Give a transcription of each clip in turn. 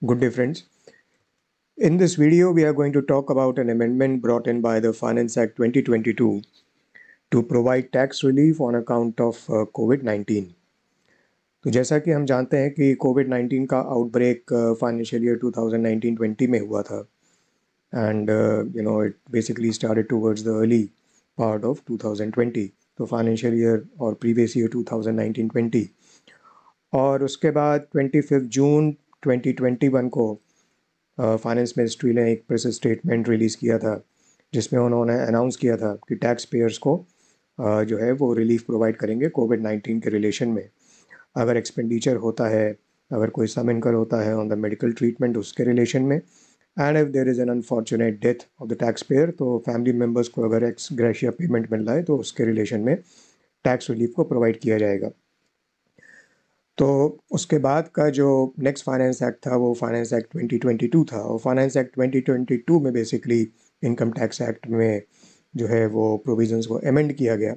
Good day, friends. In this video, we are going to talk about an amendment brought in by the Finance Act 2022 to provide tax relief on account of COVID-19. तो जैसा कि हम जानते हैं कि कोविड-19 का outbreak financial year 2019-20 में हुआ था and it basically started towards the early part of 2020. तो फाइनेंशियल ईयर और प्रीवियस ईयर 2019-20 और उसके बाद 25 जून 2021 को फाइनेंस मिनिस्ट्री ने एक प्रेस स्टेटमेंट रिलीज़ किया था जिसमें उन्होंने अनाउंस किया था कि टैक्स पेयर्स को जो है वो रिलीफ प्रोवाइड करेंगे कोविड-19 के रिलेशन में। अगर एक्सपेंडिचर होता है, अगर कोई सम इनकर होता है ऑन द मेडिकल ट्रीटमेंट उसके रिलेशन में, and if there is an unfortunate death of the tax payer, तो फैमिली मेम्बर्स को अगर एक्स ग्रेशिया पेमेंट मिल रहा है तो उसके रिलेशन में टैक्स रिलीफ को प्रोवाइड किया जाएगा। तो उसके बाद का जो नेक्स्ट फाइनेंस एक्ट था वो फाइनेंस एक्ट 2022 था और फाइनेंस एक्ट 2022 में बेसिकली इनकम टैक्स एक्ट में जो है वो प्रोविजंस को अमेंड किया गया।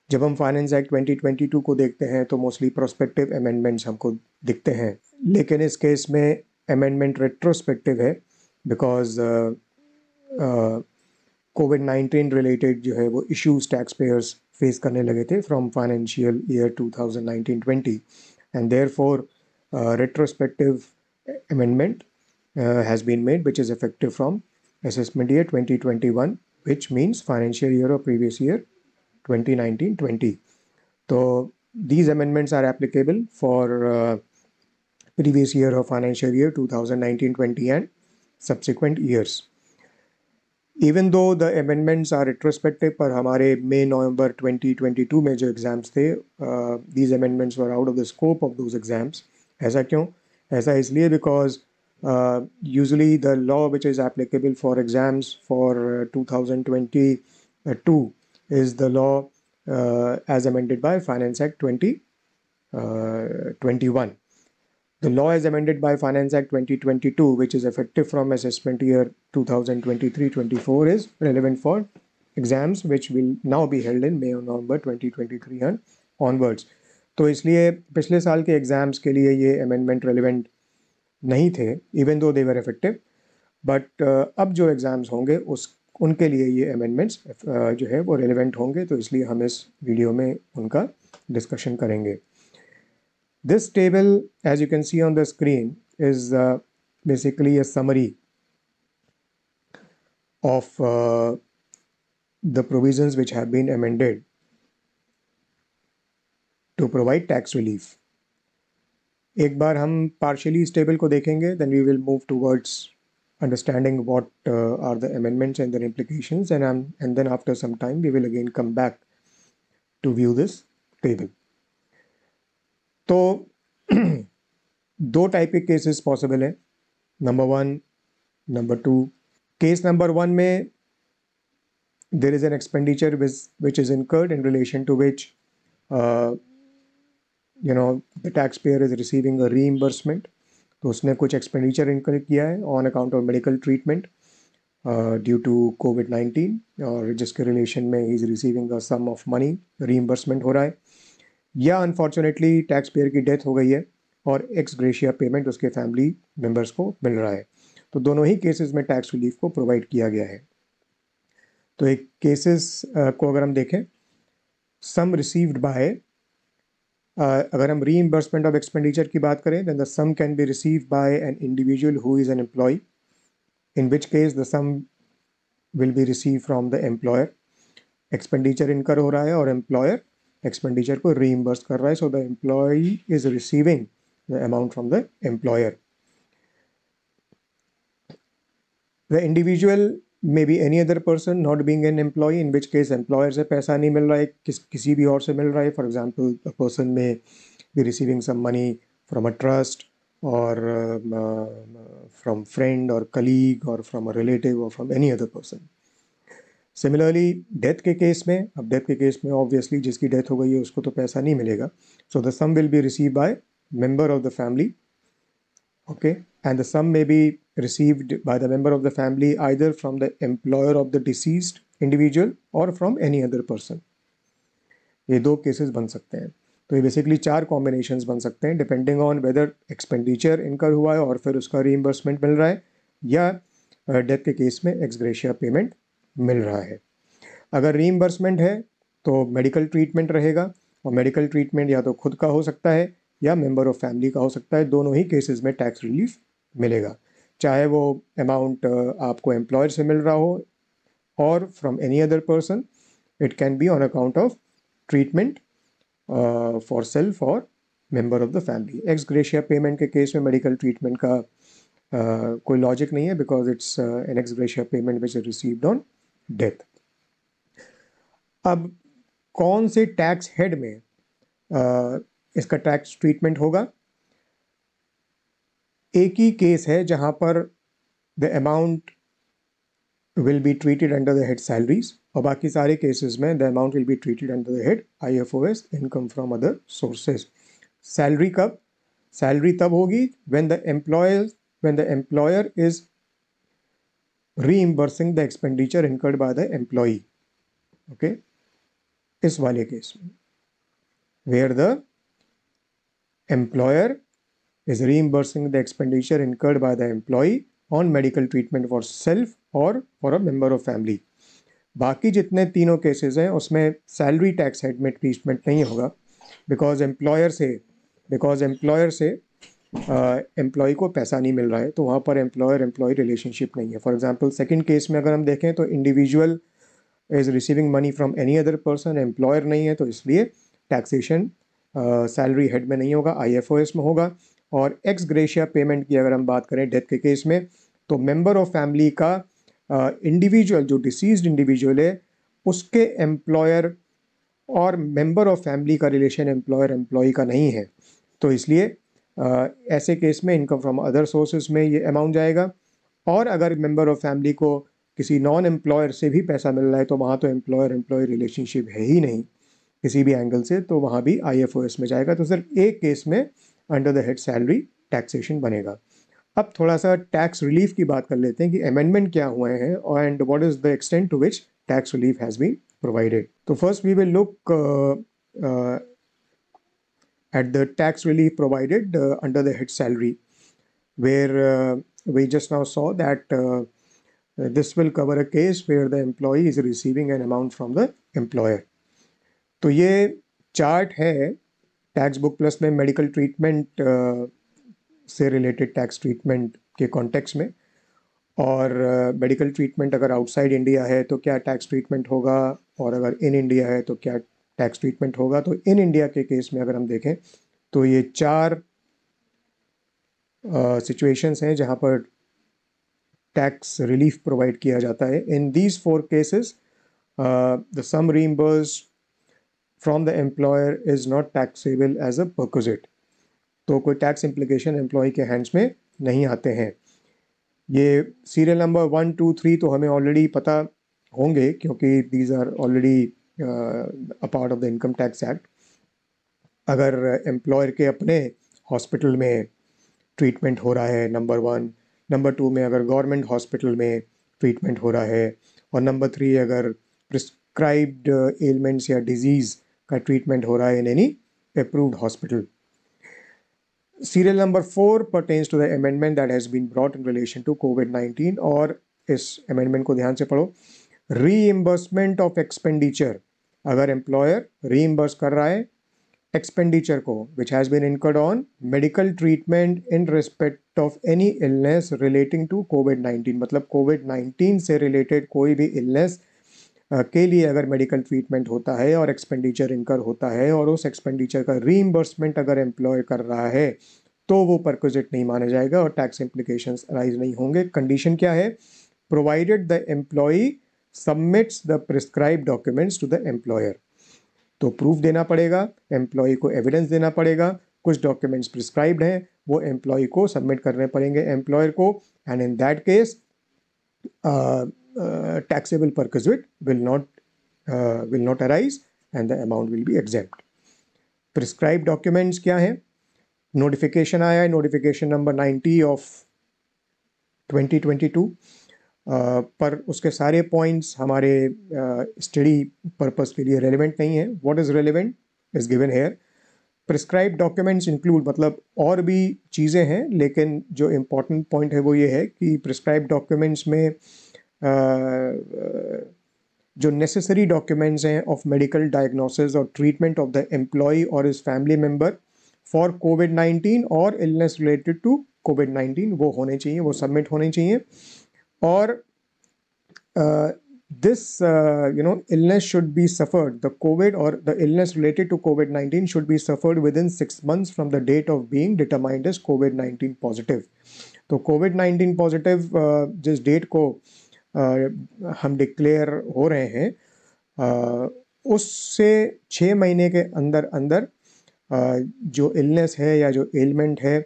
जब हम फाइनेंस एक्ट 2022 को देखते हैं तो मोस्टली प्रोस्पेक्टिव अमेंडमेंट्स हमको दिखते हैं, लेकिन इस केस में अमेंडमेंट रेट्रोस्पेक्टिव है बिकॉज कोविड-19 रिलेटेड जो है वो इश्यूज टैक्स पेयर्स फेस करने लगे थे from financial year 2019-20 and therefore retrospective amendment has been made which is effective from assessment year 2021, which means financial year or previous year 2019-20. So these amendments are applicable for previous year or financial year 2019-20 and subsequent years. Even though the amendments are retrospective, पर हमारे May November 2022 में जो exams थे, these amendments were out of the scope of those exams. ऐसा क्यों? ऐसा इसलिए because usually the law which is applicable for exams for 2022 is the law as amended by Finance Act 2021. The law as amended by Finance Act 2022, which is effective from assessment year 2023-24, is relevant for exams which will now be held in May or November 2023 and onwards. तो इसलिए पिछले साल के exams के लिए ये amendment relevant नहीं थे, even though they were effective, but अब जो एग्ज़ाम्स होंगे उनके लिए ये अमेंडमेंट्स जो है वो रेलिवेंट होंगे, तो इसलिए हम इस वीडियो में उनका डिस्कशन करेंगे। This table, as you can see on the screen, is basically a summary of the provisions which have been amended to provide tax relief. एक बार हम partially इस table को देखेंगे, then we will move towards understanding what are the amendments and their implications, and then after some time we will again come back to view this table. तो दो type के cases possible हैं, number 1, number 2। Case number 1 में there is an expenditure which is incurred in relation to which the tax payer is receiving a reimbursement. तो उसने कुछ expenditure incur किया है on account of medical treatment due to कोविड-19 और जिसके relation में ही is receiving a sum of money, reimbursement हो रहा है, या अनफॉर्चुनेटली टैक्स पेयर की डेथ हो गई है और एक्स ग्रेशिया पेमेंट उसके फैमिली मेम्बर्स को मिल रहा है। तो दोनों ही केसेस में टैक्स रिलीफ को प्रोवाइड किया गया है। तो एक केसेस को अगर हम देखें, सम रिसीव्ड बाय, अगर हम रीइंबर्समेंट ऑफ एक्सपेंडिचर की बात करें, then the sum can be received by an individual who is an employ, in which case the sum will be receive from the employer. Expenditure incur हो रहा है और employer expenditure को reimburse कर रहा है, so the employee is receiving the amount from the employer. The individual may be any other person not being an employ, in which case employer से पैसा नहीं मिल रहा है, किसी भी और से मिल रहा है। For example, a person may be receiving some money from a trust और फ्रॉम फ्रेंड और कलीग और फ्रॉम अ रिलेटिव और from any other person. Similarly death के केस में, अब डेथ के केस में ऑब्वियसली जिसकी डेथ हो गई है उसको तो पैसा नहीं मिलेगा, so the sum will be receive by member of the family, okay, and the sum may be received by the member of the family either from the employer of the deceased individual or from any other person. ये दो cases बन सकते हैं। तो ये basically 4 combinations बन सकते हैं डिपेंडिंग ऑन वेदर एक्सपेंडिचर इनकर हुआ है और फिर उसका रीइंबर्समेंट मिल रहा है, या डेथ के केस में एक्स ग्रेशिया पेमेंट मिल रहा है। अगर रीइंबर्समेंट है तो मेडिकल ट्रीटमेंट रहेगा, और मेडिकल ट्रीटमेंट या तो खुद का हो सकता है या मेंबर ऑफ फैमिली का हो सकता है। दोनों ही केसेस में टैक्स रिलीफ मिलेगा, चाहे वो अमाउंट आपको एम्प्लॉयर से मिल रहा हो और from any other person. It can be on account of treatment for self और member of the family. Ex gratia payment के केस में मेडिकल ट्रीटमेंट का कोई लॉजिक नहीं है, because it's an ex gratia payment which is received on death. अब कौन से टैक्स हेड में इसका टैक्स ट्रीटमेंट होगा? एक ही केस है जहां पर the amount will be treated under the head salaries, और बाकी सारे केसेस में the amount will be treated under the head IFOS, income from other sources. Salary कब? सैलरी तब होगी when the employer is reimbursing the expenditure incurred by the employee. Okay, इस वाले case में where the employer is reimbursing the expenditure incurred by the employee on medical treatment for self or for a member of family. बाकी जितने तीनों cases हैं उसमें salary tax head में treatment नहीं होगा, बिकॉज एम्प्लॉयर से एम्प्लॉय को पैसा नहीं मिल रहा है, तो वहाँ पर एम्प्लॉयर एम्प्लॉय रिलेशनशिप नहीं है। फॉर एग्जांपल सेकंड केस में अगर हम देखें तो individual is receiving money from any other person, employer नहीं है, तो इसलिए टैक्सेशन सैलरी हेड में नहीं होगा, IFOS में होगा। और एक्स ग्रेशिया पेमेंट की अगर हम बात करें डेथ के केस में, तो मेंबर ऑफ फैमिली का इंडिविजुअल जो डिसीज्ड इंडिविजुअल है उसके एम्प्लॉयर और मेंबर ऑफ फैमिली का रिलेशन एम्प्लॉयर एम्प्लॉय का नहीं है, तो इसलिए ऐसे केस में इनकम फ्रॉम अदर सोर्सेज में ये अमाउंट जाएगा। और अगर मेंबर ऑफ फैमिली को किसी नॉन एम्प्लॉयर से भी पैसा मिल रहा है तो वहाँ तो एम्प्लॉयर एम्प्लॉय रिलेशनशिप है ही नहीं किसी भी एंगल से, तो वहाँ भी IFOS में जाएगा। तो सिर्फ एक केस में under the head salary taxation बनेगा। अब थोड़ा सा टैक्स रिलीफ की बात कर लेते हैं कि अमेंडमेंट क्या हुए हैं and what is the extent to which tax relief has been provided. So first we will look at the tax relief provided under the head salary, where we just now saw that this will cover a case where the employee is receiving an amount from the employer. तो ये chart है tax book plus में medical treatment से related tax treatment के context में, और medical treatment अगर outside India है तो क्या टैक्स ट्रीटमेंट होगा, और अगर इन इंडिया है तो क्या टैक्स ट्रीटमेंट होगा। तो इन इंडिया के केस में अगर हम देखें तो ये 4 सिचुएशंस हैं जहां पर टैक्स रिलीफ प्रोवाइड किया जाता है। In these 4 cases the sum reimbursed from the employer is not taxable as a perquisite, तो कोई टैक्स इम्प्लीकेशन एम्प्लॉय के हैंड्स में नहीं आते हैं। ये सीरियल नंबर 1, 2, 3 तो हमें ऑलरेडी पता होंगे क्योंकि these are already a part of the income tax act. अगर एम्प्लॉयर के अपने हॉस्पिटल में ट्रीटमेंट हो रहा है, नंबर 1, नंबर 2 में अगर गवर्नमेंट हॉस्पिटल में ट्रीटमेंट हो रहा है, और नंबर 3 अगर प्रिस्क्राइब्ड एलिमेंट्स या डिजीज़ का ट्रीटमेंट हो रहा है in any approved hospital. Serial number 4 pertains to the amendment that has been brought in relation to COVID-19, और इस amendment को ध्यान से पढ़ो। Reimbursement of expenditure, अगर एम्प्लॉयर reimburse कर रहा है एक्सपेंडिचर को which has been incurred on medical treatment in respect of any illness relating to COVID-19, मतलब COVID-19 से related कोई भी illness के लिए अगर मेडिकल ट्रीटमेंट होता है और एक्सपेंडिचर इनकर होता है और उस एक्सपेंडिचर का रीइंबर्समेंट अगर एम्प्लॉय कर रहा है तो वो परक्विजिट नहीं माना जाएगा और टैक्स इम्प्लीकेशंस अराइज नहीं होंगे। कंडीशन क्या है? Provided the employee submits the prescribe documents to the employer, तो प्रूफ देना पड़ेगा, एम्प्लॉय को एविडेंस देना पड़ेगा, कुछ डॉक्यूमेंट्स प्रिस्क्राइब्ड हैं वो एम्प्लॉय को सबमिट करने पड़ेंगे एम्प्लॉयर को, and in that case taxable perquisite will not arise and the amount will be exempt. Prescribed documents क्या है? नोटिफिकेशन आया है, नोटिफिकेशन नंबर 90 ऑफ 2022, पर उसके सारे पॉइंट्स हमारे स्टडी पर्पस के लिए रेलिवेंट नहीं है। What is relevant is given here. Prescribe documents include, मतलब और भी चीज़ें हैं, लेकिन जो इम्पोर्टेंट पॉइंट है वो ये है कि प्रिस्क्राइब डॉक्यूमेंट्स में जो नेसेसरी डॉक्यूमेंट्स हैं ऑफ मेडिकल डायग्नोसिस और ट्रीटमेंट ऑफ द एम्प्लॉय और हिज फैमिली मेम्बर फॉर कोविड-19 और इलनेस रिलेटेड टू कोविड-19 वो होने चाहिए, वो सबमिट होने चाहिए। और this illness should be suffered, the covid or the illness related to covid-19 should be suffered within 6 months from the date of being determined as covid-19 positive। तो covid-19 positive जिस date को हम declare हो रहे हैं उससे 6 महीने के अंदर अंदर जो इलनेस है या जो एलिमेंट है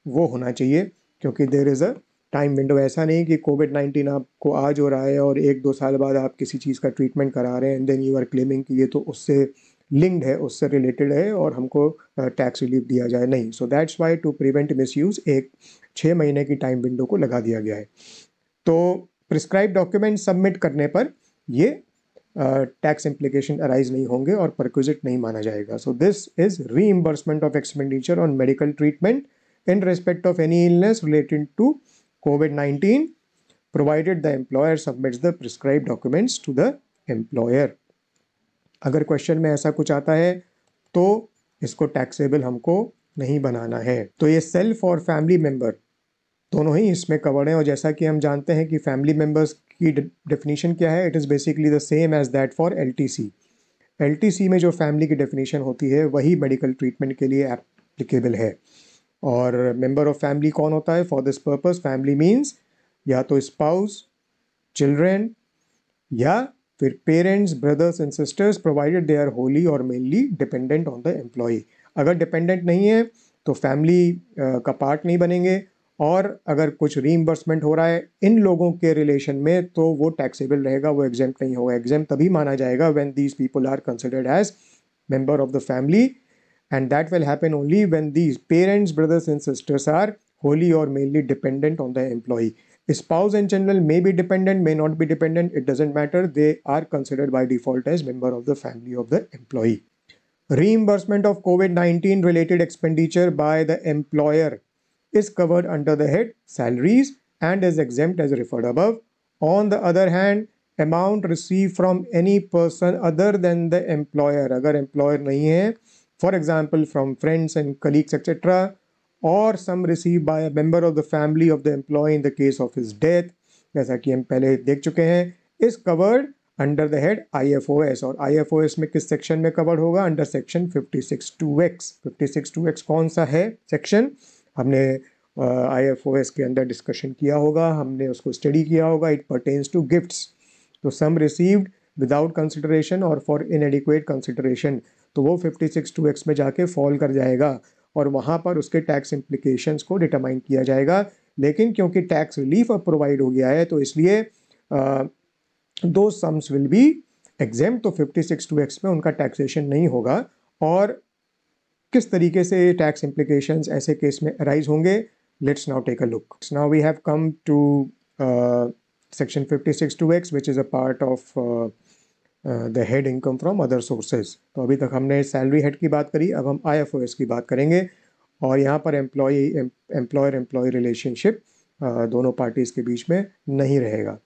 वो होना चाहिए, क्योंकि there is a time window. ऐसा नहीं कि कोविड-19 आपको आज हो रहा है और 1-2 साल बाद आप किसी चीज़ का ट्रीटमेंट करा रहे हैं and then you are claiming कि ये तो उससे लिंक्ड है, उससे रिलेटेड है और हमको टैक्स रिलीफ दिया जाए, नहीं। So that's why to prevent misuse एक 6 महीने की टाइम विंडो को लगा दिया गया है। तो प्रिस्क्राइब डॉक्यूमेंट सबमिट करने पर ये टैक्स इम्प्लीकेशन अराइज नहीं होंगे और परक्विजिट नहीं माना जाएगा। So this is reimbursement of expenditure on medical treatment in respect of any illness related to COVID-19 provided the employer submits the prescribed documents to the employer। अगर question में ऐसा कुछ आता है तो इसको टैक्सेबल हमको नहीं बनाना है। तो ये सेल्फ और फैमिली मेंबर दोनों ही इसमें कवर्ड हैं, और जैसा कि हम जानते हैं कि फैमिली मेंबर्स की डेफिनेशन क्या है, it is basically the same as that for LTC. LTC में जो फैमिली की डेफिनेशन होती है वही मेडिकल ट्रीटमेंट के लिए एप्लीकेबल है। और मेंबर ऑफ फैमिली कौन होता है? For this purpose family means या तो स्पाउस, चिल्ड्रेन या फिर parents, brothers and sisters provided they are wholly और mainly dependent on the employee. अगर डिपेंडेंट नहीं है तो फैमिली का पार्ट नहीं बनेंगे, और अगर कुछ रीइंबर्समेंट हो रहा है इन लोगों के रिलेशन में तो वो टैक्सेबल रहेगा, वो एग्जेम्प्ट नहीं होगा। एग्जेम्प्ट तभी माना जाएगा when these people are considered as member of the family, and that will happen only when these parents, brothers and sisters are wholly or mainly dependent on the employee. Spouse in general may be dependent, may not be dependent, it doesn't matter, they are considered by default as member of the family of the employee। Reimbursement of COVID-19 related expenditure by the employer is covered under the head salaries and is exempt as referred above। On the other hand, amount received from any person other than the employer, अगर employer नहीं है, for example from friends and colleagues etc., or sum received by a member of the family of the employee in the case of his death, जैसा कि हम पहले देख चुके हैं, is covered under the head IFOS। और IFOS में किस सेक्शन में कवर्ड होगा? Under section 56(2)(x। 56(2)(x कौन सा है सेक्शन? हमने IFOS के अंदर डिस्कशन किया होगा, हमने उसको स्टडी किया होगा। It pertains to gifts. तो सम रिसीव्ड विदाउट कंसिडरेशन और फॉर इनएडिक्वेट कंसिडरेशन, तो वो 56(2)(x में जाके फॉल कर जाएगा और वहाँ पर उसके टैक्स इम्प्लीकेशंस को डिटरमाइन किया जाएगा। लेकिन क्योंकि टैक्स रिलीफ अब प्रोवाइड हो गया है तो इसलिए दो सम्स विल बी एग्जेम्प्ट। तो 56(2)(x में उनका टैक्सेशन नहीं होगा। और किस तरीके से टैक्स इम्प्लीकेशंस ऐसे केस में अराइज होंगे, let's now take a look. Now we have come to section 56(2)(x which is a part of the head income from other sources. तो अभी तक हमने सैलरी हेड की बात करी, अब हम IFOS की बात करेंगे। और यहाँ पर एम्प्लॉयर एम्प्लॉय रिलेशनशिप दोनों पार्टीज़ के बीच में नहीं रहेगा।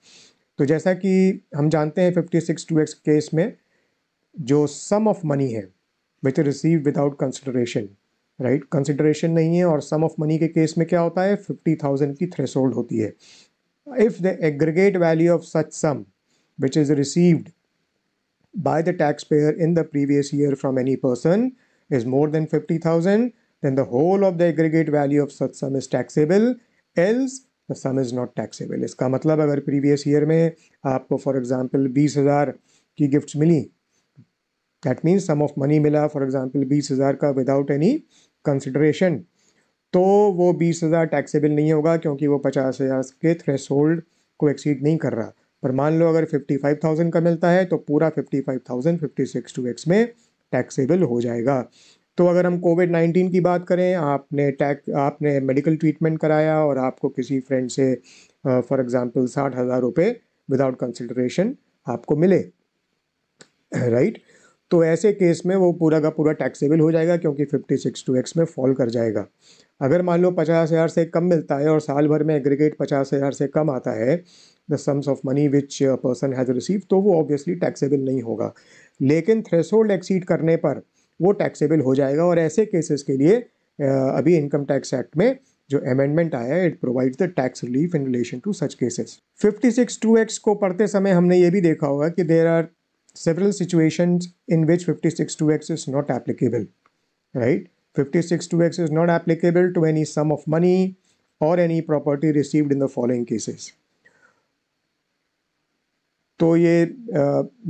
तो जैसा कि हम जानते हैं 56(2)(x केस में जो सम ऑफ मनी है which receive without consideration, right, consideration नहीं है, और सम ऑफ मनी के केस में क्या होता है? 50,000 की थ्रेशोल्ड होती है। If the aggregate value of such sum which is received by the taxpayer in the previous year from any person is more than 50,000, then the whole of the aggregate value of such sum is taxable, else the sum is not taxable। इसका मतलब अगर previous year में आपको for example 20,000 की gifts मिली, that means sum of money मिला for example 20,000 का without any consideration, तो वो 20,000 टैक्सेबल नहीं होगा क्योंकि वो 50,000 के थ्रेशोल्ड को एक्सीड नहीं कर रहा। पर मान लो अगर 55,000 का मिलता है तो पूरा 55,000 56(2)(x में टैक्सेबल हो जाएगा। तो अगर हम कोविड-19 की बात करें, आपने मेडिकल ट्रीटमेंट कराया और आपको किसी फ्रेंड से फॉर एग्जांपल 60,000 रुपये विदाउट कंसिडरेशन आपको मिले, राइट। तो तो ऐसे केस में वो पूरा का पूरा टैक्सेबल हो जाएगा, क्योंकि 56(2)(x) में फॉल कर जाएगा। अगर मान लो 50,000 से कम मिलता है और साल भर में एग्रीगेट 50,000 से कम आता है, the sums of money which person has receive, तो वो ऑब्वियसली टैक्सेबल नहीं होगा। लेकिन थ्रेशोल्ड एक्सीड करने पर वो टैक्सेबल हो जाएगा। और ऐसे केसेस के लिए अभी इनकम टैक्स एक्ट में जो अमेंडमेंट आया है, it provides the tax relief in relation to such cases. 56(2)(x) को पढ़ते समय हमने ये भी देखा होगा कि there are several situations in which 56(2)(x) is not applicable, right? 56(2)(x) is not applicable to any sum of money or any property received in the following cases. तो ये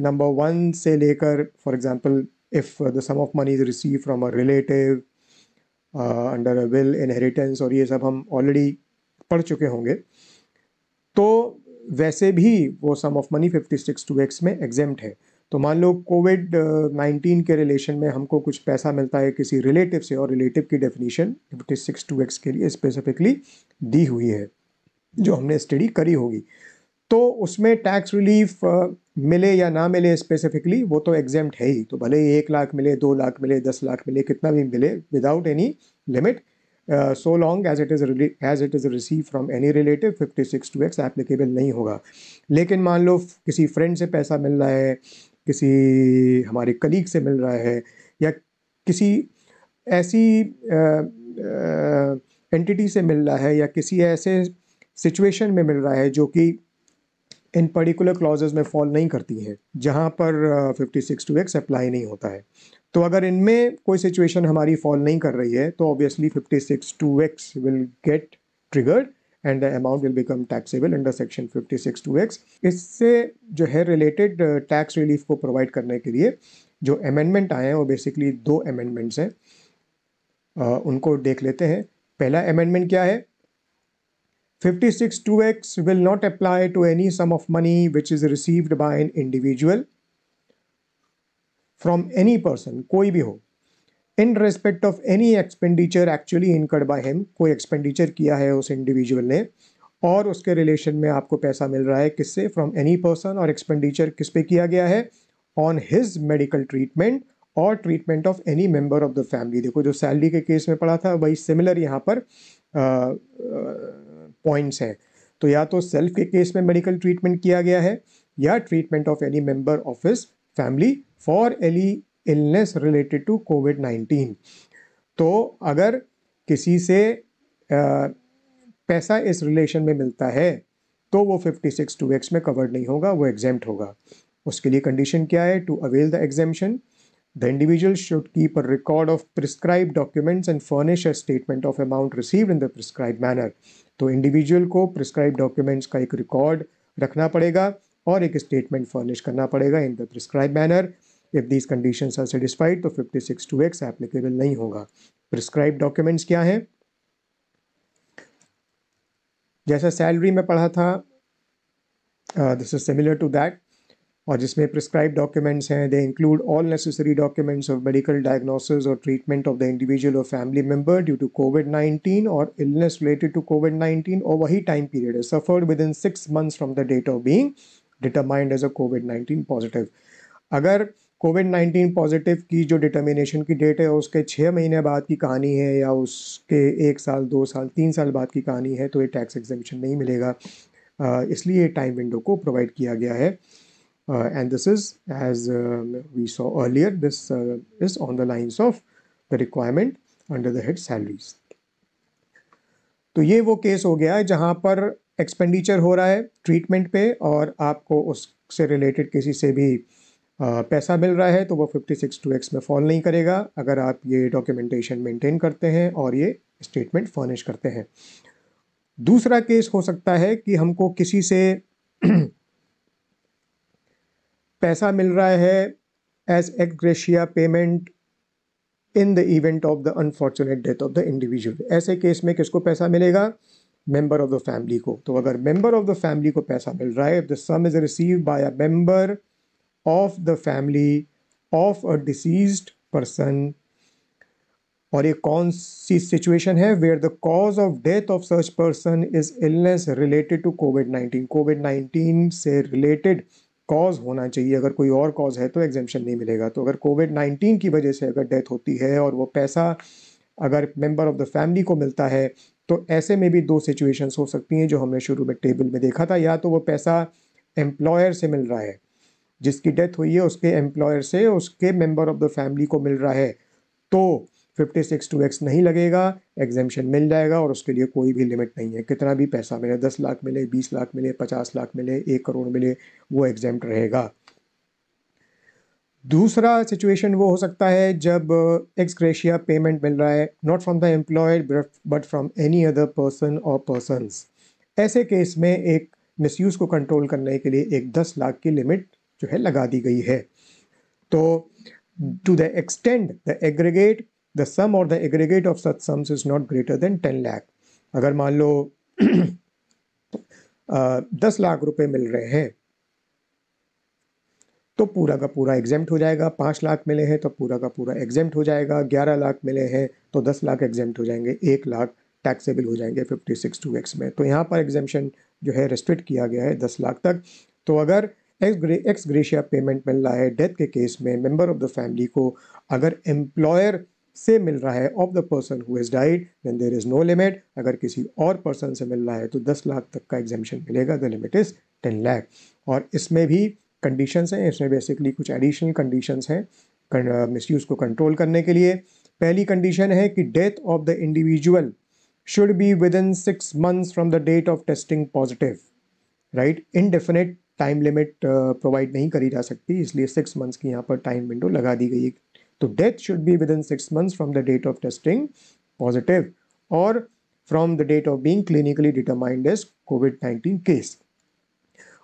नंबर 1 से लेकर, for example, if the sum of money is receive from a relative under a will, inheritance, और ये सब हम already पढ़ चुके होंगे, तो वैसे भी वो सम ऑफ मनी 56(2)(x) में एग्जेम्प्ट है। तो मान लो कोविड-19 के रिलेशन में हमको कुछ पैसा मिलता है किसी रिलेटिव से, और रिलेटिव की डेफिनेशन 56(2)(x) के लिए स्पेसिफिकली दी हुई है, जो हमने स्टडी करी होगी। तो उसमें टैक्स रिलीफ मिले या ना मिले स्पेसिफिकली, वो तो एग्जेम्प्ट है ही। तो भले ही 1 लाख मिले, 2 लाख मिले, 10 लाख मिले, कितना भी मिले, without any limit, so long as it is received from any relative, 56(2)(x) applicable नहीं होगा। लेकिन मान लो किसी फ्रेंड से पैसा मिल रहा है, किसी हमारे कलीग से मिल रहा है, या किसी ऐसी एंटिटी से मिल रहा है, या किसी ऐसे सिचुएशन में मिल रहा है जो कि इन पर्टिकुलर क्लॉजेज में फॉल नहीं करती हैं, जहां पर 56(2)(x) अप्लाई नहीं होता है। तो अगर इनमें कोई सिचुएशन हमारी फॉल नहीं कर रही है, तो obviously 56(2)(x will get triggered and the amount will become taxable under section 56(2)(x। इससे जो है रिलेटेड टैक्स रिलीफ को प्रोवाइड करने के लिए जो अमेंडमेंट आए हैं, वो बेसिकली 2 अमेंडमेंट्स हैं। उनको देख लेते हैं। पहला अमेंडमेंट क्या है? 56(2)(x) will not apply to any sum of money which is received by an individual from any person, कोई भी हो, in respect of any expenditure actually incurred by him, कोई एक्सपेंडिचर किया है उस इंडिविजुअल ने, और उसके रिलेशन में आपको पैसा मिल रहा है किससे? फ्रॉम एनी पर्सन, और एक्सपेंडिचर किस पे किया गया है? ऑन हिज मेडिकल ट्रीटमेंट और treatment of any member of the family. देखो, जो सैलरी के केस में पढ़ा था, वही सिमिलर यहाँ पर पॉइंट्स हैं। तो या तो सेल्फ के केस में मेडिकल ट्रीटमेंट किया गया है, या treatment of any member of his family for any illness related to कोविड-19। तो अगर किसी से पैसा इस रिलेशन में मिलता है, तो वो 56(2)(x) में कवर्ड नहीं होगा, वो एग्जेम्प्ट होगा। उसके लिए कंडीशन क्या है? To avail the exemption, the individual should keep a record of prescribed documents and furnish a statement of amount received in the prescribed manner। तो इंडिविजुअल को प्रिस्क्राइब डॉक्यूमेंट्स का एक रिकॉर्ड रखना पड़ेगा और एक स्टेटमेंट फर्निश करना पड़ेगा in the prescribe manner. If these conditions are satisfied, तो 56(2)(x) एप्लीकेबल नहीं होगा। प्रिस्क्राइब डॉक्यूमेंट्स क्या हैं? जैसा सैलरी में पढ़ा था, this is similar to that, और जिसमें प्रिस्क्राइब डॉक्यूमेंट्स हैं, they include all necessary documents of medical diagnosis और ट्रीटमेंट ऑफ द इंडिविजुअल और फैमिली मेंबर ड्यू टू कोविड-19 और इलनेस रिलेटेड टू कोविड-19, और वही टाइम पीरियड है, suffered within 6 months from the date of being determined as a कोविड-19 positive. अगर कोविड-19 पॉजिटिव की जो डिटर्मिनेशन की डेट है उसके 6 महीने बाद की कहानी है, या उसके 1 साल, 2 साल, 3 साल बाद की कहानी है, तो ये टैक्स एग्जेम्पशन नहीं मिलेगा। इसलिए टाइम विंडो को प्रोवाइड किया गया है। And this is, as we saw earlier, this is on the lines of the requirement under the head salaries। तो ये वो केस हो गया है जहाँ पर एक्सपेंडिचर हो रहा है ट्रीटमेंट पे, और आपको उससे रिलेटेड किसी से भी पैसा मिल रहा है, तो वो 56(2)(x) में फॉल नहीं करेगा, अगर आप ये डॉक्यूमेंटेशन मेंटेन करते हैं और ये स्टेटमेंट फर्निश करते हैं। दूसरा केस हो सकता है कि हमको किसी से पैसा मिल रहा है as ex gratia payment in the event of the unfortunate death of the individual. ऐसे केस में किसको पैसा मिलेगा? मेंबर ऑफ द फैमिली को। तो अगर मेंबर ऑफ द फैमिली को पैसा मिल रहा है, the sum is received by a member of the family of a deceased person, और ये कौन सी सिचुएशन है? Where the cause of death of such person is illness related to कोविड-19। कोविड-19 से रिलेटेड कॉज होना चाहिए, अगर कोई और कॉज है तो एग्जेम्पशन नहीं मिलेगा। तो अगर कोविड-19 की वजह से अगर डेथ होती है और वो पैसा अगर मेंबर ऑफ द फैमिली को मिलता है, तो ऐसे में भी दो सिचुएशंस हो सकती हैं जो हमने शुरू में टेबल में देखा था। या तो वो पैसा एम्प्लॉयर से मिल रहा है, जिसकी डेथ हुई है उसके एम्प्लॉयर से उसके मेंबर ऑफ द फैमिली को मिल रहा है, तो 56(2)(x नहीं लगेगा, एग्जेम्पशन मिल जाएगा और उसके लिए कोई भी लिमिट नहीं है। कितना भी पैसा मिले, 10 लाख मिले, 20 लाख मिले, 50 लाख मिले, 1 करोड़ मिले, वो एग्जेम्प्ट रहेगा। दूसरा सिचुएशन वो हो सकता है जब एक्स ग्रेशिया पेमेंट मिल रहा है, not from the employer but from any other person और पर्सन्स। ऐसे केस में एक मिसयूज को कंट्रोल करने के लिए एक 10 लाख की लिमिट जो है लगा दी गई है। तो टू द एक्सटेंड द सम और the aggregate of such sums is not greater than 10 lakh. अगर मान लो 10 लाख रुपए मिल रहे हैं तो पूरा का पूरा एग्जेम्प्ट हो जाएगा। 5 लाख मिले हैं तो पूरा का पूरा एग्जेम्प्ट हो जाएगा। 11 लाख मिले हैं तो 10 लाख एग्जेम्प्ट हो जाएंगे। 1 लाख टैक्सेबल हो जाएंगे 56(2)(x में। तो यहाँ पर एग्जेम्पशन जो है रिस्ट्रिक्ट किया गया है 10 लाख तक। तो अगर एक्स ग्रेशिया पेमेंट मिल रहा है डेथ के केस में मेंबर ऑफ द फैमिली को, अगर एम्प्लॉयर से मिल रहा है of the person who has died, then there is no limit. अगर किसी और पर्सन से मिल रहा है तो 10 लाख तक का एग्जेम्पशन मिलेगा। The limit is 10 lakh. और इसमें भी कंडीशंस हैं, इसमें बेसिकली कुछ एडिशनल कंडीशंस हैं मिसयूज को कंट्रोल करने के लिए। पहली कंडीशन है कि death of the individual should be within 6 months from the date of testing positive. Right, indefinite time limit provide नहीं करी जा सकती, इसलिए 6 months की यहाँ पर टाइम विंडो लगा दी गई है। तो death should be within 6 months from the date of testing positive और from the date of being clinically determined as कोविड-19 केस।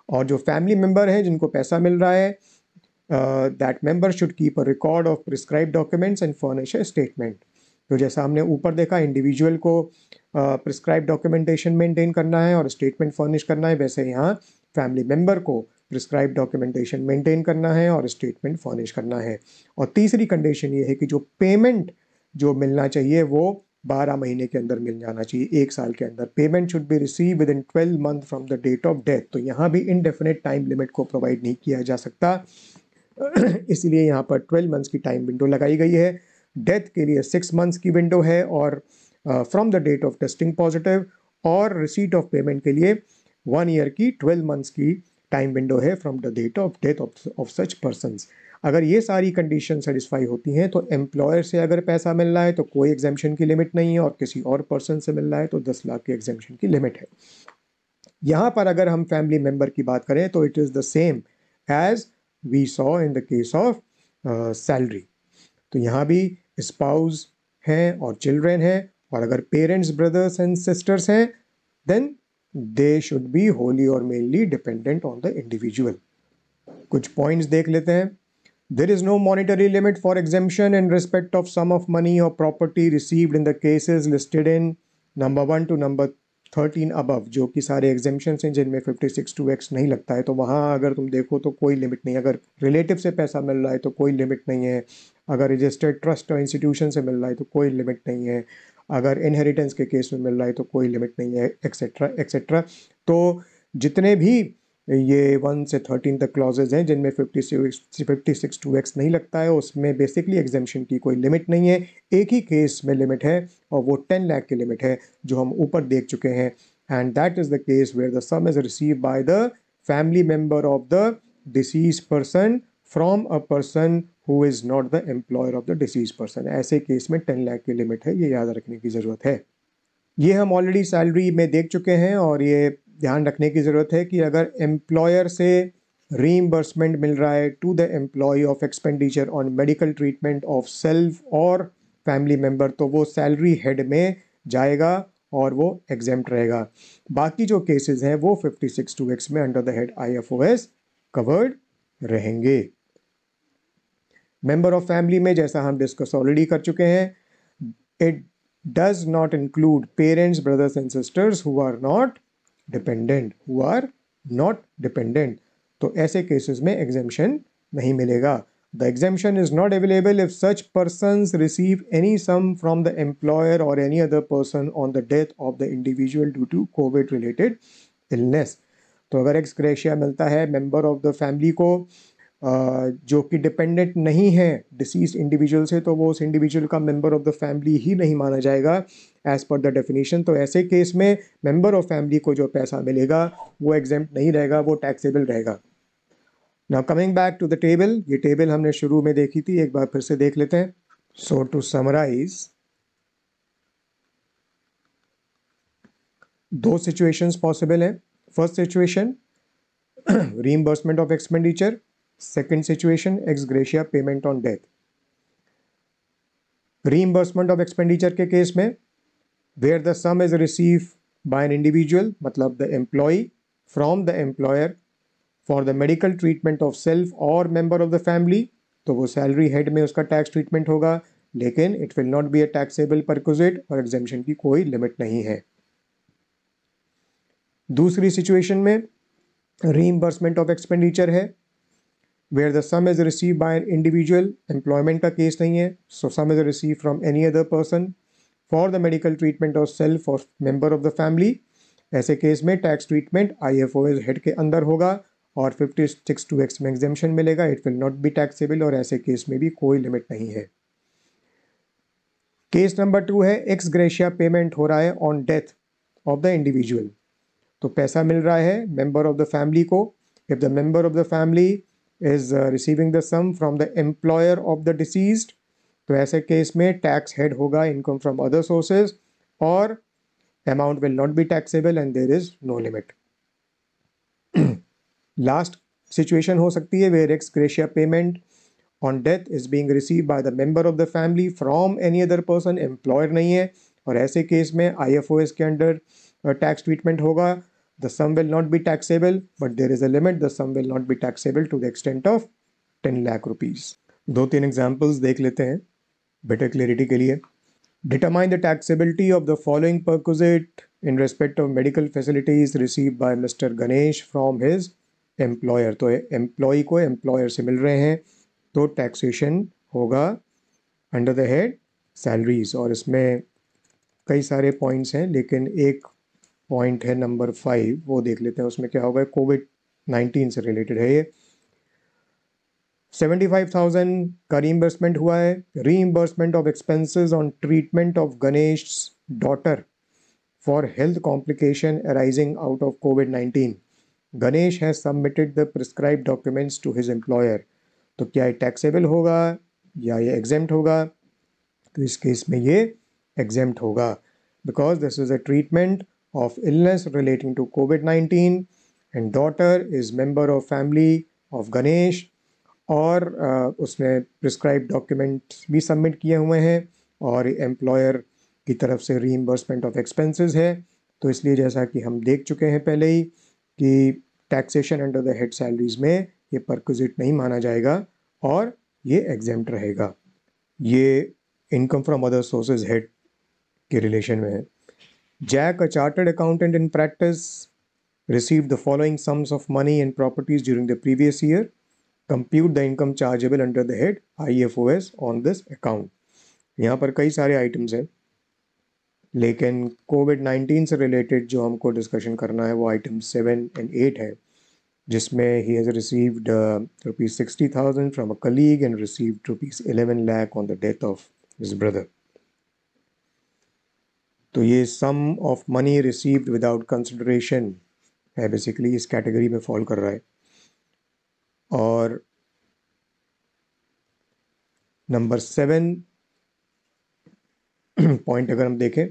और जो फैमिली मेंबर है जिनको पैसा मिल रहा है, that member should keep a record of prescribe documents and furnish a statement. तो जैसा हमने ऊपर देखा इंडिविजुअल को प्रिस्क्राइब डॉक्यूमेंटेशन मेंटेन करना है और स्टेटमेंट फर्निश करना है, वैसे यहाँ फैमिली मेंबर को प्रिस्क्राइब डॉक्यूमेंटेशन मेंटेन करना है और स्टेटमेंट फर्निश करना है। और तीसरी कंडीशन ये है कि जो पेमेंट जो मिलना चाहिए वो 12 महीने के अंदर मिल जाना चाहिए, 1 साल के अंदर। Payment should be receive within 12 months from the date of death. तो यहाँ भी इनडेफिनेट टाइम लिमिट को प्रोवाइड नहीं किया जा सकता, इसलिए यहाँ पर 12 months की टाइम विंडो लगाई गई है। डेथ के लिए 6 months की विंडो है और from the date of testing positive और रिसीट ऑफ पेमेंट के लिए 1 year की 12 months की टाइम विंडो है from the date of death of such persons. अगर ये सारी कंडीशन सेटिस्फाई होती हैं तो एम्प्लॉयर से अगर पैसा मिल रहा है तो कोई एग्जेम्पशन की लिमिट नहीं है और किसी और पर्सन से मिल रहा है तो 10 लाख की एग्जेम्पशन की लिमिट है। यहाँ पर अगर हम फैमिली मेंबर की बात करें तो it is the same as we saw in the case of salary. तो यहाँ भी स्पाउस हैं और चिल्ड्रेन हैं, और अगर पेरेंट्स ब्रदर्स एंड सिस्टर्स हैं then they should be wholly और mainly dependent on the individual. कुछ पॉइंट्स देख लेते हैं। There is no monetary limit for exemption in respect of sum of money or property received in the cases listed in number 1 to number 13 above। जो कि सारे exemptions हैं जिनमें 56(2)(x नहीं लगता है, तो वहाँ अगर तुम देखो तो कोई लिमिट नहीं है। अगर रिलेटिव से पैसा मिल रहा है तो कोई लिमिट नहीं है। अगर रजिस्टर्ड ट्रस्ट और इंस्टीट्यूशन से मिल रहा है तो कोई लिमिट नहीं है। अगर इनहेरिटेंस के केस में मिल रहा है तो कोई लिमिट नहीं है, एक्सेट्रा एक्सेट्रा। तो जितने भी ये 1 से 13 तक क्लॉजेज हैं जिनमें 56(2)(x नहीं लगता है, उसमें बेसिकली एग्जेम्पशन की कोई लिमिट नहीं है। एक ही केस में लिमिट है और वो 10 लाख की लिमिट है जो हम ऊपर देख चुके हैं। And that is the case where the sum is receive by the family member of the deceased person from a person who is not the employer of the deceased person. ऐसे case में 10 लाख की limit है, ये याद रखने की ज़रूरत है। ये हम ऑलरेडी सैलरी में देख चुके हैं और ये ध्यान रखने की ज़रूरत है कि अगर एम्प्लॉयर से रीइंबर्समेंट मिल रहा है to the employee of expenditure on medical treatment of self और फैमिली मेंबर, तो वो सैलरी हेड में जाएगा और वो एग्जेम्प्ट रहेगा। बाकी जो केसेस हैं वो 56(2)(x में under the head IFOS covered रहेंगे। मेंबर ऑफ फैमिली में जैसा हम डिस्कस ऑलरेडी कर चुके हैं, it does not include parents, brothers and sisters who are not dependent। तो ऐसे केसेस में एग्जेम्पशन नहीं मिलेगा। The exemption is not available if such persons receive any sum from the employer or any other person on the death of the individual due to COVID related illness। तो अगर x gratia मिलता है member of the family को जो कि dependent नहीं है disease individual से, तो वो उस इंडिविजुअल का मेंबर ऑफ द फैमिली ही नहीं माना जाएगा एज पर द डेफिनेशन। तो ऐसे केस में मेंबर ऑफ फैमिली को जो पैसा मिलेगा वो एग्जेम्प्ट नहीं रहेगा, वो टैक्सेबल रहेगा। Now coming back to the table, ये टेबल हमने शुरू में देखी थी, एक बार फिर से देख लेते हैं। सो टू समराइज, दो सिचुएशंस पॉसिबल है। First situation reimbursement of expenditure, second situation ex gratia payment on death। reimbursement of expenditure के केस में where the sum is received by an individual, मतलब the employee from the employer for the medical treatment of self or member of the family, तो वो salary head में उसका tax treatment होगा, लेकिन it will not be a taxable perquisite और exemption की कोई लिमिट नहीं है। दूसरी सिचुएशन में रीइंबर्समेंट ऑफ एक्सपेंडिचर है where the sum is received by an individual, employment का केस नहीं है, so sum is received from any other person for the medical treatment of self or member of the family। ऐसे case में tax treatment IFOS head के अंदर होगा और 56(2)(x) में एग्जेम्पशन मिलेगा, it will not be taxable और ऐसे केस में भी कोई लिमिट नहीं है। केस नंबर 2 है एक्स ग्रेशिया पेमेंट हो रहा है on death of the individual, तो पैसा मिल रहा है मेंबर ऑफ द फैमिली को। If the member of the family is receiving the sum from the employer of the deceased, तो ऐसे केस में टैक्स हेड होगा इनकम फ्रॉम अदर सोर्सेज और amount will not be taxable and there is no limit. Last situation हो सकती है where ex gratia payment on death is being receive by the member of the family from any other person, employer नहीं है, और ऐसे case में IFOS के under tax treatment होगा। The sum will not be taxable, but there is a limit. The sum will not be taxable to the extent of 10 lakh rupees। दो तीन examples देख लेते हैं बेटर क्लियरिटी के लिए। Determine the taxability of the following perquisite in respect of medical facilities received by Mr. Ganesh from his employer। तो employ को employer से मिल रहे हैं, तो टैक्सेशन होगा अंडर द हेड सैलरीज, और इसमें कई सारे पॉइंट्स हैं, लेकिन एक पॉइंट है नंबर 5, वो देख लेते हैं उसमें क्या होगा। कोविड-19 से रिलेटेड है ये। 75,000 का रीइंबर्समेंट हुआ है। Reimbursement of expenses on treatment of Ganesh daughter for health complication arising out of कोविड-19। Ganesh has submitted the prescribed documents to his employer, तो क्या ये टैक्सेबल होगा या ये एग्जेम्प्ट होगा? तो इस केस में ये एग्जेम्प्ट होगा, because this is a treatment of illness relating to COVID-19 and daughter is member of family of Ganesh, और उसने प्रिस्क्राइब डॉक्यूमेंट्स भी सबमिट किए हुए हैं और एम्प्लॉयर की तरफ से रीइंबर्समेंट ऑफ एक्सपेंसेस है। तो इसलिए जैसा कि हम देख चुके हैं पहले ही कि taxation under the head salaries में ये परक्विजिट नहीं माना जाएगा और ये एग्जेम्प्ट रहेगा। ये income from other sources head के रिलेशन में है। Jack, a chartered accountant in practice, received the following sums of money and properties during the previous year. Compute the income chargeable under the head IFOS on this account। यहाँ पर कई सारे items हैं, लेकिन कोविड-19 से related जो हमको discussion करना है वो आइटम 7 and 8 है, जिसमें he has received rupees 60,000 from a colleague and received rupees 11 lakh on the death of his brother। तो ये sum of money received without consideration है, बेसिकली इस कैटेगरी में फॉल कर रहा है। और नंबर 7 पॉइंट अगर हम देखें,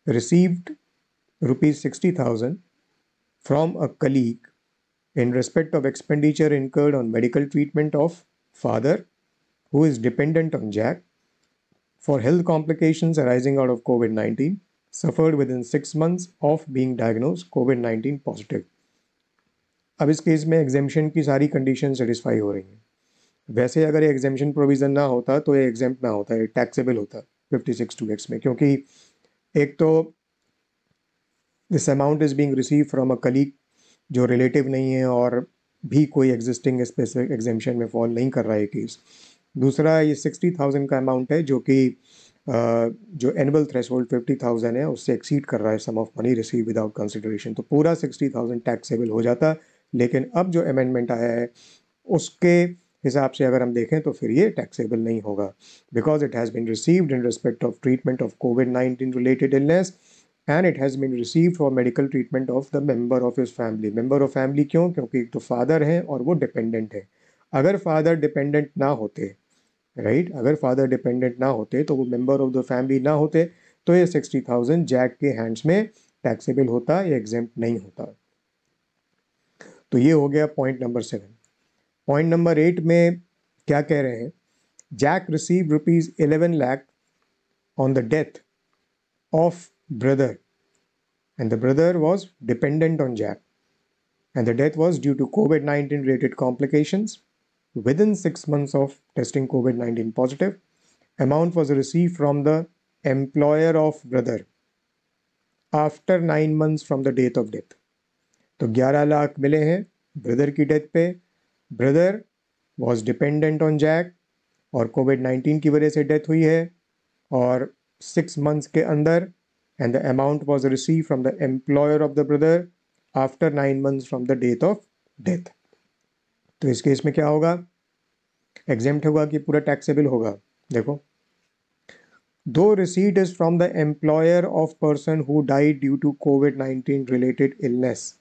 received rupees 60,000 from a colleague in respect of expenditure incurred on medical treatment of father who is dependent on Jack for health complications arising out of COVID-19, suffered within 6 months of being diagnosed COVID-19 positive। अब इस case में exemption की सारी condition satisfy हो रही हैं। वैसे अगर ये एग्जेम्पशन प्रोविज़न ना होता तो ये एग्जेम्प्ट ना होता, ये टैक्सेबल होता 56(2)(x) में, क्योंकि एक तो this amount is being receive from a colleague जो रिलेटिव नहीं है और भी कोई एग्जिस्टिंग स्पेसिफिक एग्जेम्पशन में फॉल नहीं कर रहा है केस। दूसरा, ये 60,000 का अमाउंट है जो कि जो एनुअल थ्रेशोल्ड 50,000 है उससे एक्सीड कर रहा है sum of money receive without consideration, तो पूरा 60,000 टैक्सेबल हो जाता। लेकिन अब जो अमेंडमेंट आया है उसके हिसाब से अगर हम देखें तो फिर ये टैक्सेबल नहीं होगा, because it has been received in respect of treatment of कोविड-19 related illness and it has been received for medical treatment of the member of his family. Member of family क्यों? क्योंकि एक तो फादर हैं और वो डिपेंडेंट है। अगर फादर डिपेंडेंट ना होते, राइट, अगर फादर डिपेंडेंट ना होते तो वो मेंबर ऑफ द फैमिली ना होते तो ये 60,000 जैक के हैंड्स में टैक्सेबल होता, ये एग्जेम्प्ट नहीं होता। तो ये हो गया पॉइंट नंबर 7। पॉइंट नंबर 8 में क्या कह रहे हैं? Jack receive ₹11 lakh on the death of brother and the brother was dependent on Jack, and the death was due to COVID-19 related complications. Within 6 months of testing COVID-19 positive, amount was received from the employer of brother after 9 months from the date of death. तो 11 लाख मिले हैं brother की death पे। Brother was dependent on Jack और कोविड-19 की वजह से डेथ हुई है, और 6 months के अंदर, and the amount was received from the employer of the brother after 9 months from the date of death. तो इस केस में क्या होगा? एग्जेम्प्ट होगा कि पूरा टैक्सेबल होगा? देखो, दो receipt is from the employer of person who died due to कोविड-19 रिलेटेड इलनेस।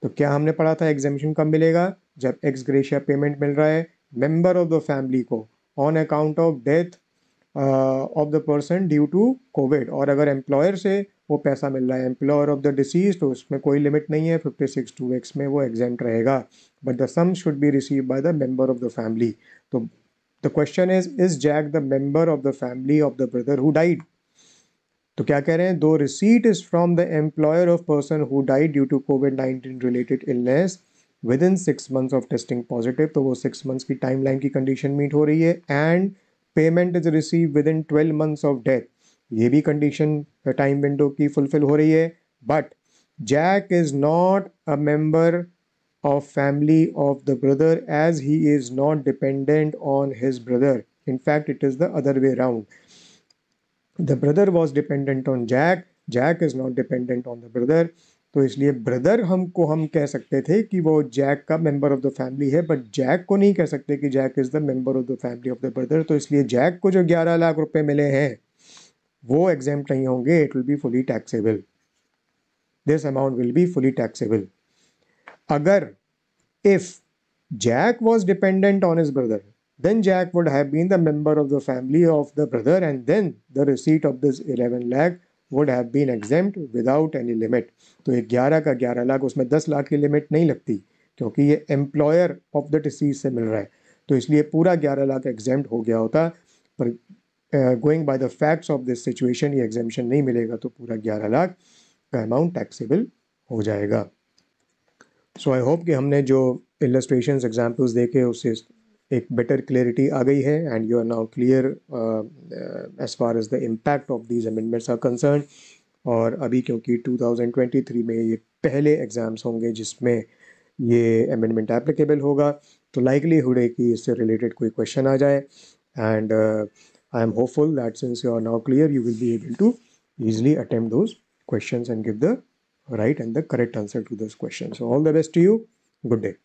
तो क्या हमने पढ़ा था एग्जेम्पशन कब मिलेगा? जब एक्स ग्रेशिया पेमेंट मिल रहा है मेंबर ऑफ द फैमिली को on account of death of the person due to COVID, और अगर एम्प्लॉयर से वो पैसा मिल रहा है एम्प्लॉयर ऑफ द डिसीज, तो उसमें कोई लिमिट नहीं है, 56(2)(x) में वो एग्जेम्प्ट रहेगा, but the sum should be receive by the member of the family. तो the question is jack the member of the family of the brother who died? तो क्या कह रहे हैं? Though receipt is from the employer of person who died due to कोविड-19 related illness within 6 months of testing positive, तो वो 6 months की timeline की कंडीशन मीट हो रही है, and payment is receive within 12 months of death, ये भी कंडीशन टाइम विंडो की फुलफिल हो रही है। But Jack is not a member of family of the brother as he is not dependent on his brother. In fact, it is the other way around. The brother was dependent on Jack. Jack is not dependent on the brother. तो इसलिए brother हमको हम कह सकते थे कि वो Jack का मेंबर ऑफ द फैमिली है, बट जैक को नहीं कह सकते कि Jack is the member of the family of the brother. तो इसलिए जैक को जो 11 लाख रुपए मिले हैं वो एग्जेम्प्ट नहीं होंगे, it will be fully taxable, this amount will be fully taxable. अगर if Jack was dependent on his brother, then Jack would have been the member of the family of the brother, and then the receipt of this 11 lakh would have been exempt without any limit. तो ये 11 का 11 लाख, उसमें 10 लाख की limit नहीं लगती क्योंकि ये employer of the disease से मिल रहा है, तो इसलिए पूरा 11 लाख एग्जेम्प्ट हो गया होता। पर going by the facts of this situation ये एग्जेम्पशन नहीं मिलेगा, तो पूरा 11 लाख का अमाउंट टैक्सेबल हो जाएगा। सो आई होप कि हमने जो इलस्ट्रेशंस एग्जांपल्स देखे उससे एक बेटर क्लियरिटी आ गई है, and you are now clear as far as the impact of these amendments are concern. और अभी क्योंकि 2023 में ये पहले एग्ज़ाम्स होंगे जिसमें ये अमेंडमेंट एप्लीकेबल होगा, तो लाइकलीहुड है कि इससे रिलेटेड कोई क्वेश्चन आ जाए, and I am hopeful that since you are now clear you will be able to easily attempt those questions and give the right and the correct answer to those questions. So all the best to you. Good day.